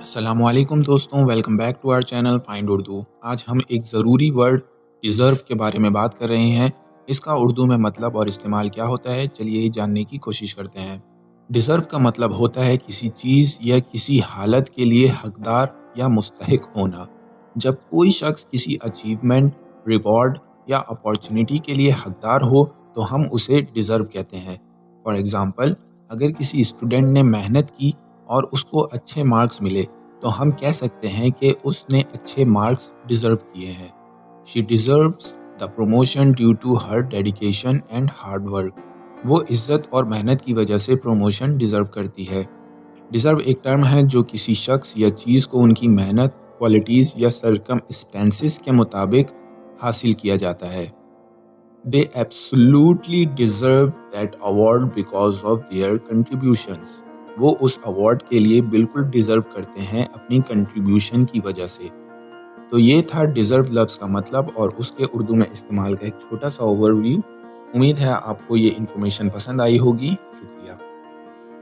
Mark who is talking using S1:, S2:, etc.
S1: السلام علیکم دوستوں، welcome back to our channel find Urdu. آج ہم ایک ضروری ورڈ ڈیزرو کے بارے میں بات کر رہے ہیں۔ اس کا اردو میں مطلب اور استعمال کیا ہوتا ہے، چلیے یہ جاننے کی کوشش کرتے ہیں۔ ڈیزرو کا مطلب ہوتا ہے کسی چیز یا کسی حالت کے لیے حقدار یا مستحق ہونا۔ جب کوئی شخص کسی اچیومنٹ، ریوارڈ یا اپارچونٹی کے لیے حقدار ہو تو ہم اسے ڈیزرو کہتے ہیں۔ فار ایگزامپل، اگر کسی اسٹوڈنٹ نے محنت کی اور اس کو اچھے مارکس ملے تو ہم کہہ سکتے ہیں کہ اس نے اچھے مارکس ڈیزرو کیے ہیں۔ She deserves the promotion due to her dedication and hard work۔ وہ عزت اور محنت کی وجہ سے پروموشن ڈیزرو کرتی ہے۔ ڈیزرو ایک ٹرم ہے جو کسی شخص یا چیز کو ان کی محنت، کوالٹیز یا سرکمسٹینسز کے مطابق حاصل کیا جاتا ہے۔ They absolutely deserve that award because of their contributions۔ وہ اس ایوارڈ کے لیے بالکل ڈیزرو کرتے ہیں اپنی کنٹریبیوشن کی وجہ سے۔ تو یہ تھا ڈیزرو لفظ کا مطلب اور اس کے اردو میں استعمال کا ایک چھوٹا سا اوور ویو۔ امید ہے آپ کو یہ انفارمیشن پسند آئی ہوگی۔